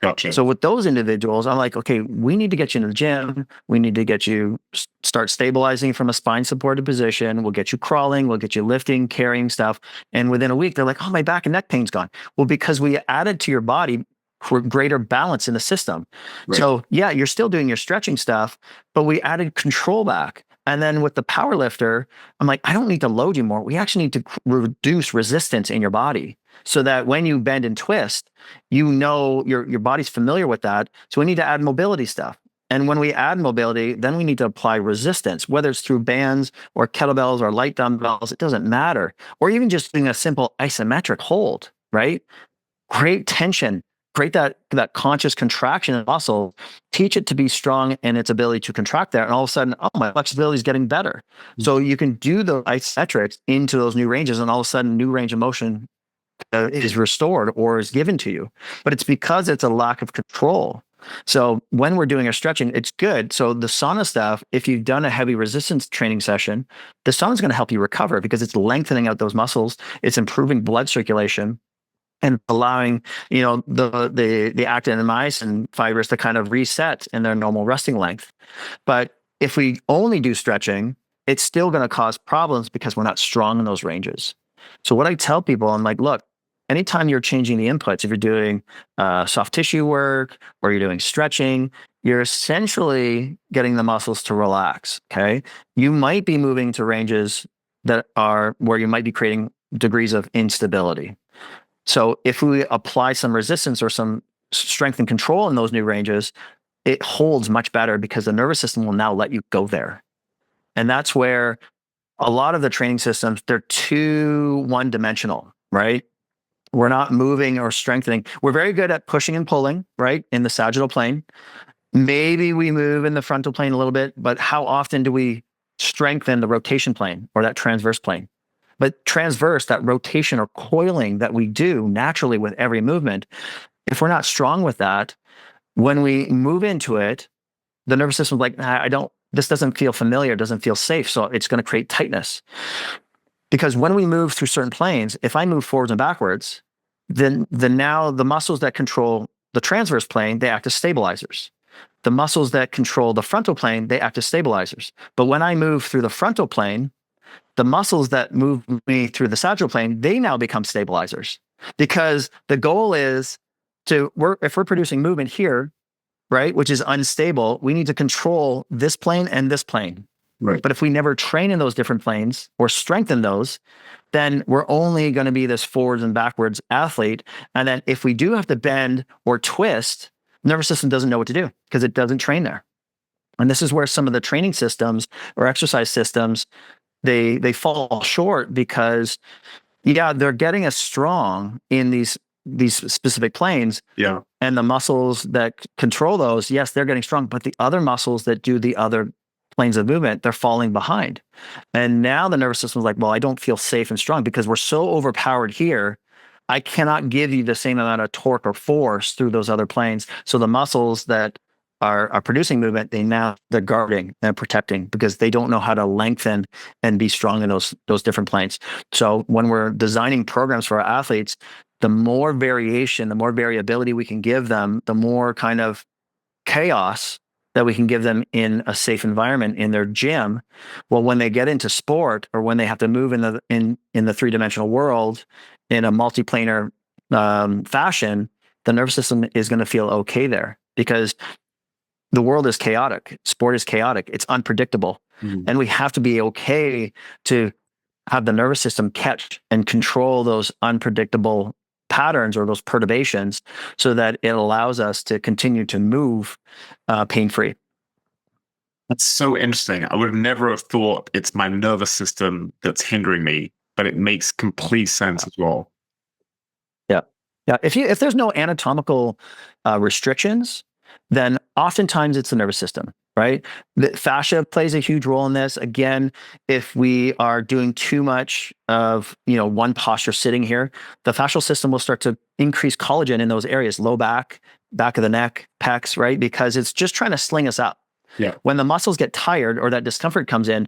Gotcha. So with those individuals, I'm like, okay, we need to get you in the gym. We need to get you start stabilizing from a spine supported position. We'll get you crawling. We'll get you lifting, carrying stuff. And within a week, they're like, oh, my back and neck pain's gone. Well, because we added to your body for greater balance in the system. Right. So yeah, you're still doing your stretching stuff, but we added control back. And then with the power lifter, I'm like, I don't need to load you more. We actually need to reduce resistance in your body so that when you bend and twist, your body's familiar with that. So we need to add mobility stuff. And when we add mobility, then we need to apply resistance, whether it's through bands or kettlebells or light dumbbells, it doesn't matter. Or even just doing a simple isometric hold, right? Create tension, create that conscious contraction in muscle, teach it to be strong in its ability to contract there. And all of a sudden, oh, my flexibility is getting better. Mm-hmm. So you can do the isometrics into those new ranges, and all of a sudden, new range of motion is restored or is given to you. But it's because it's a lack of control. So when we're doing our stretching, it's good. So the sauna stuff, if you've done a heavy resistance training session, the sauna is going to help you recover because it's lengthening out those muscles. It's improving blood circulation and allowing, the actin and myosin fibers to kind of reset in their normal resting length. But if we only do stretching, it's still going to cause problems because we're not strong in those ranges. So what I tell people, I'm like, look, anytime you're changing the inputs, if you're doing soft tissue work or you're doing stretching, you're essentially getting the muscles to relax, okay? You might be moving to ranges that are where you might be creating degrees of instability. So if we apply some resistance or some strength and control in those new ranges, it holds much better because the nervous system will now let you go there. And that's where a lot of the training systems, they're too one-dimensional, right? We're not moving or strengthening. We're very good at pushing and pulling, right? In the sagittal plane. Maybe we move in the frontal plane a little bit, but how often do we strengthen the rotation plane or that transverse plane? But transverse, that rotation or coiling that we do naturally with every movement, if we're not strong with that, when we move into it, the nervous system is like, this doesn't feel familiar, doesn't feel safe. So it's going to create tightness. Because when we move through certain planes, if I move forwards and backwards, then now the muscles that control the transverse plane, they act as stabilizers. The muscles that control the frontal plane, they act as stabilizers. But when I move through the frontal plane, the muscles that move me through the sagittal plane, they now become stabilizers. Because the goal is if we're producing movement here, right, which is unstable, we need to control this plane and this plane. Right. But if we never train in those different planes or strengthen those, then we're only going to be this forwards and backwards athlete. And then if we do have to bend or twist, the nervous system doesn't know what to do because it doesn't train there. And this is where some of the training systems or exercise systems, they fall short because Yeah, they're getting as strong in these specific planes, Yeah. and the muscles that control those, yes, they're getting strong, but the other muscles that do the other planes of movement, they're falling behind. And now the nervous system is like, well, I don't feel safe and strong because we're so overpowered here. I cannot give you the same amount of torque or force through those other planes. So the muscles that are producing movement, they're guarding and protecting because they don't know how to lengthen and be strong in those different planes. So when we're designing programs for our athletes, the more variation, the more variability we can give them, the more kind of chaos that we can give them in a safe environment in their gym. Well, when they get into sport or when they have to move in the three-dimensional world in a multiplanar fashion, the nervous system is going to feel okay there because the world is chaotic. Sport is chaotic. It's unpredictable. Mm. And we have to be okay to have the nervous system catch and control those unpredictable patterns or those perturbations so that it allows us to continue to move pain free. That's so interesting. I would have never have thought it's my nervous system that's hindering me, but it makes complete sense as well. Yeah. Yeah. If there's no anatomical restrictions, then oftentimes it's the nervous system, right? The fascia plays a huge role in this. Again, if we are doing too much of, one posture sitting here, the fascial system will start to increase collagen in those areas, low back, back of the neck, pecs, right? Because it's just trying to sling us up. Yeah. When the muscles get tired or that discomfort comes in,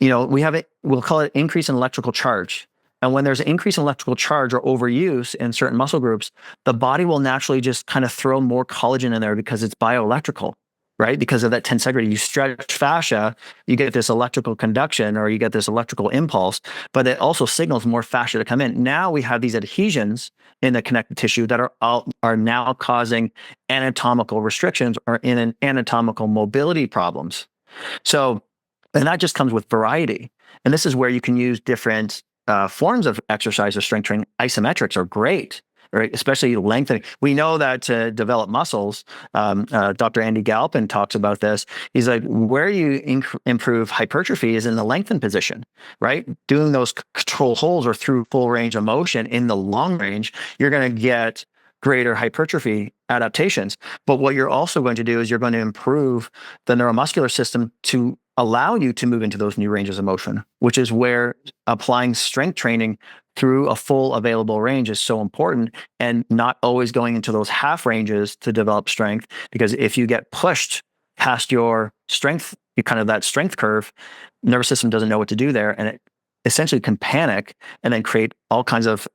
we'll call it increase in electrical charge. And when there's an increase in electrical charge or overuse in certain muscle groups, the body will naturally just kind of throw more collagen in there because it's bioelectrical, right? Because of that tensegrity. You stretch fascia, you get this electrical conduction or you get this electrical impulse, but it also signals more fascia to come in. Now we have these adhesions in the connective tissue that are now causing anatomical restrictions or in an anatomical mobility problems. So, and that just comes with variety. And this is where you can use different forms of exercise or strength training. Isometrics are great, right? Especially lengthening. We know that to develop muscles, Dr. Andy Galpin talks about this. He's like, where you improve hypertrophy is in the lengthened position, right? Doing those control holds or through full range of motion in the long range, you're going to get greater hypertrophy adaptations. But what you're also going to do is you're going to improve the neuromuscular system to allow you to move into those new ranges of motion, which is where applying strength training through a full available range is so important, and not always going into those half ranges to develop strength. Because if you get pushed past your strength, you kind of that strength curve, nervous system doesn't know what to do there. And it essentially can panic and then create all kinds of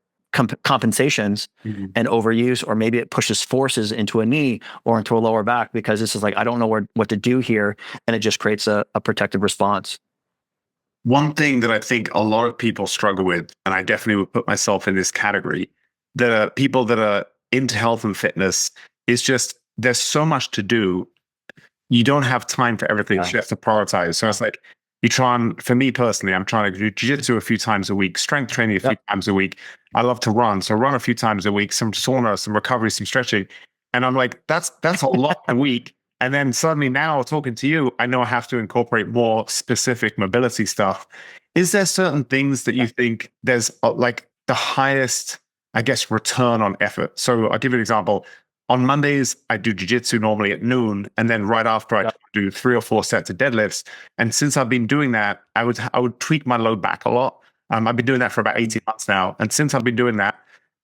compensations Mhm. and overuse, or maybe it pushes forces into a knee or into a lower back because this is like, I don't know what to do here. And it just creates a protective response. One thing that I think a lot of people struggle with, and I definitely would put myself in this category, the people that are into health and fitness, is just there's so much to do. You don't have time for everything. So Yeah. you have to prioritize. So it's like you try and, for me personally, I'm trying to do jiu-jitsu a few times a week, strength training a few Yep. times a week. I love to run. So run a few times a week, some sauna, some recovery, some stretching. And I'm like, that's a lot a week. And then suddenly now talking to you, I know I have to incorporate more specific mobility stuff. Is there certain things that you think there's like the highest, I guess, return on effort? So I'll give you an example. On Mondays, I do jiu-jitsu normally at noon, and then right after I Yep. do 3 or 4 sets of deadlifts. And since I've been doing that, I would tweak my load back a lot. I've been doing that for about 18 months now, and since I've been doing that,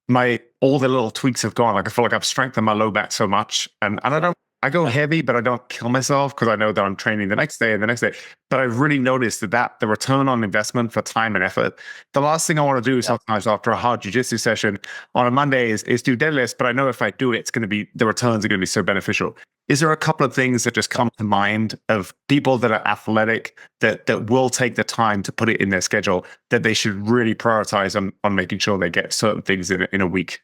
my all the little tweaks have gone. Like I feel like I've strengthened my low back so much, and I go heavy, but I don't kill myself because I know that I'm training the next day and the next day. But I've really noticed that the return on investment for time and effort. The last thing I want to do Yep. sometimes after a hard jujitsu session on a Monday is do deadlifts, but I know if I do it, it's going to be the returns are going to be so beneficial. Is there a couple of things that just come to mind of people that are athletic that will take the time to put it in their schedule that they should really prioritize on making sure they get certain things in a week?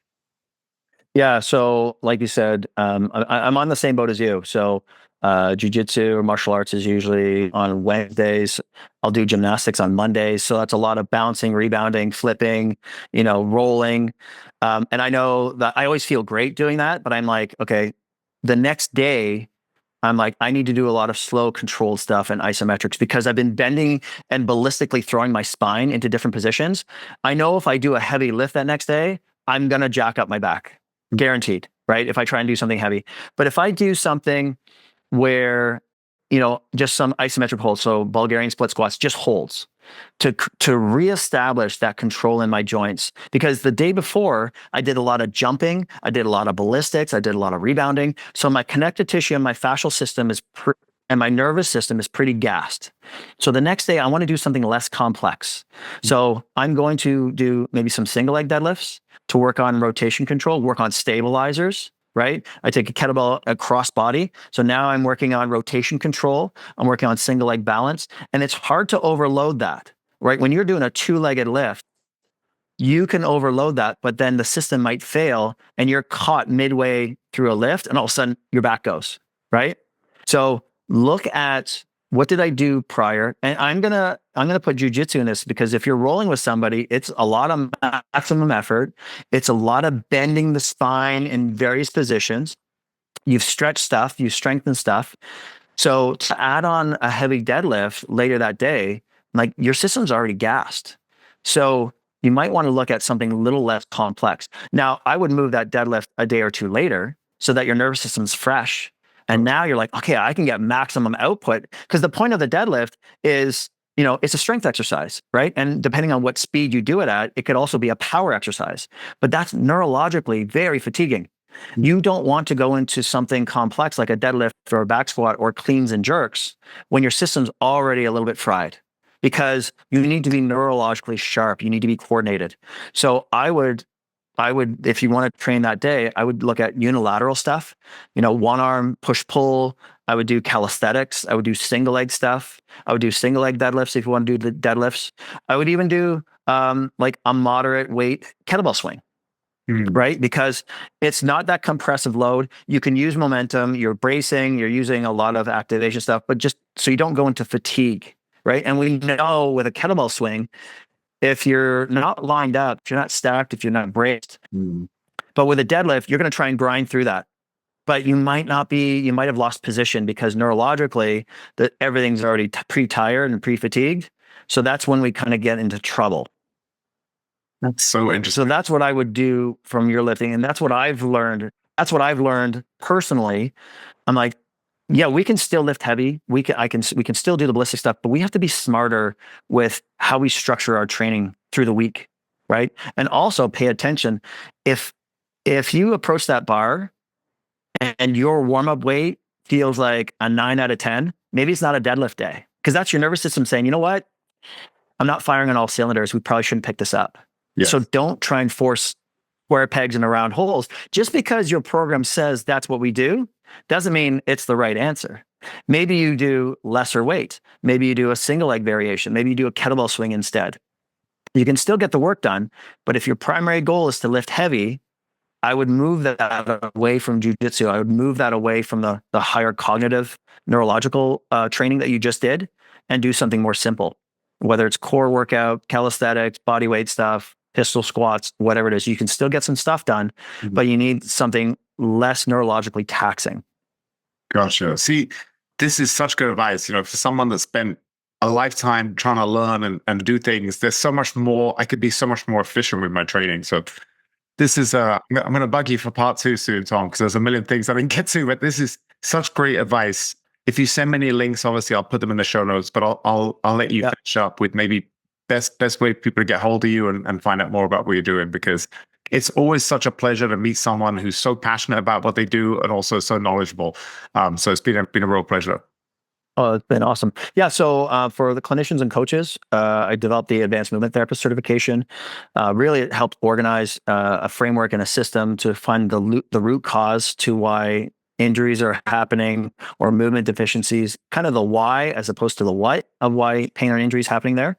Yeah. So, like you said, I'm on the same boat as you. So, jujitsu or martial arts is usually on Wednesdays. I'll do gymnastics on Mondays. So that's a lot of bouncing, rebounding, flipping, rolling. And I know that I always feel great doing that, but I'm like, okay, the next day I'm like, I need to do a lot of slow controlled stuff and isometrics because I've been bending and ballistically throwing my spine into different positions. I know if I do a heavy lift that next day, I'm going to jack up my back, guaranteed, right? If I try and do something heavy. But if I do something where, just some isometric holds, so Bulgarian split squats, just holds to reestablish that control in my joints. Because the day before, I did a lot of jumping, I did a lot of ballistics, I did a lot of rebounding. So my connective tissue and my fascial system and my nervous system is pretty gassed. So the next day, I want to do something less complex. So I'm going to do maybe some single leg deadlifts to work on rotation control, work on stabilizers, right? I take a kettlebell across body. So now I'm working on rotation control. I'm working on single leg balance. And it's hard to overload that, right? When you're doing a two-legged lift, you can overload that, but then the system might fail and you're caught midway through a lift and all of a sudden your back goes, right? So look at what did I do prior? And I'm gonna put jujitsu in this because if you're rolling with somebody, it's a lot of maximum effort. It's a lot of bending the spine in various positions. You've stretched stuff, you've strengthened stuff. So to add on a heavy deadlift later that day, like your system's already gassed. So you might want to look at something a little less complex. Now, I would move that deadlift a day or two later so that your nervous system's fresh. And now you're like, okay, I can get maximum output. Because the point of the deadlift is, it's a strength exercise, right? And depending on what speed you do it at, it could also be a power exercise. But that's neurologically very fatiguing. You don't want to go into something complex like a deadlift or a back squat or cleans and jerks when your system's already a little bit fried because you need to be neurologically sharp. You need to be coordinated. So I would, if you want to train that day, I would look at unilateral stuff, one arm push pull. I would do calisthenics. I would do single leg stuff. I would do single leg deadlifts if you want to do the deadlifts. I would even do like a moderate weight kettlebell swing. Right? Because it's not that compressive load. You can use momentum, you're bracing, you're using a lot of activation stuff, but just so you don't go into fatigue, right? And we know with a kettlebell swing, if you're not lined up, if you're not stacked, if you're not braced, but with a deadlift, you're going to try and grind through that. But you might have lost position because neurologically that everything's already pre-tired and pre-fatigued. So that's when we kind of get into trouble. That's so interesting. So that's what I would do from your lifting. And that's what I've learned. That's what I've learned personally. I'm like, yeah, we can still lift heavy. We can still do the ballistic stuff, but we have to be smarter with how we structure our training through the week, right? And also pay attention. If you approach that bar and your warm-up weight feels like a 9 out of 10, maybe it's not a deadlift day. Because that's your nervous system saying, you know what? I'm not firing on all cylinders. We probably shouldn't pick this up. Yes. So don't try and force square pegs in round holes. Just because your program says that's what we do, doesn't mean it's the right answer. Maybe you do lesser weight. Maybe you do a single leg variation. Maybe you do a kettlebell swing instead. You can still get the work done, but if your primary goal is to lift heavy, I would move that away from jujitsu. I would move that away from the higher cognitive neurological training that you just did and do something more simple, whether it's core workout, calisthenics, body weight stuff, pistol squats, whatever it is. You can still get some stuff done, but you need something less neurologically taxing. Gotcha. See, this is such good advice, for someone that spent a lifetime trying to learn and do things. There's so much more. I could be so much more efficient with my training. So this is, I'm going to bug you for part 2 soon, Tom, because there's a million things I didn't get to, but this is such great advice. If you send me any links, obviously I'll put them in the show notes, but I'll let you finish up with maybe best way for people to get hold of you and find out more about what you're doing, because it's always such a pleasure to meet someone who's so passionate about what they do and also so knowledgeable. So it's been a real pleasure. Oh, it's been awesome. Yeah. So for the clinicians and coaches, I developed the Advanced Movement Therapist Certification. Really, it helped organize a framework and a system to find the root cause to why injuries are happening or movement deficiencies, kind of the why as opposed to the what of why pain or injury is happening there.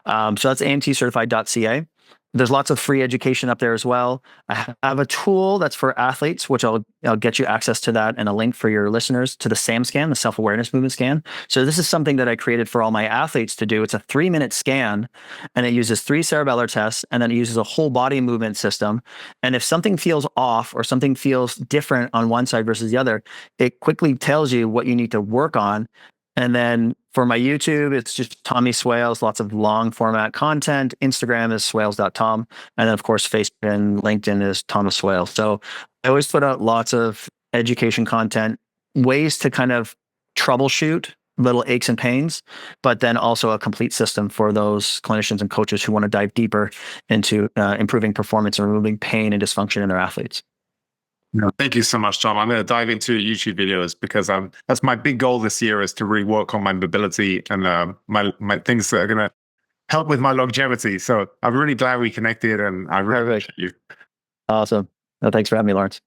So that's AMT certified.ca. There's lots of free education up there as well. I have a tool that's for athletes, which I'll get you access to that and a link for your listeners to the SAM scan, the self awareness movement scan. So this is something that I created for all my athletes to do. It's a 3-minute scan, and it uses 3 cerebellar tests, and then it uses a whole body movement system. And if something feels off or something feels different on one side versus the other, it quickly tells you what you need to work on. And then for my YouTube, it's just Tommy Swales, lots of long format content. Instagram is swales.tom. And then, of course, Facebook and LinkedIn is Thomas Swales. So I always put out lots of education content, ways to kind of troubleshoot little aches and pains, but then also a complete system for those clinicians and coaches who want to dive deeper into improving performance and removing pain and dysfunction in their athletes. No, thank you so much, Tom. I'm going to dive into YouTube videos because that's my big goal this year, is to really work on my mobility and my things that are going to help with my longevity. So I'm really glad we connected, and I really appreciate you. Awesome. No, thanks for having me, Lawrence.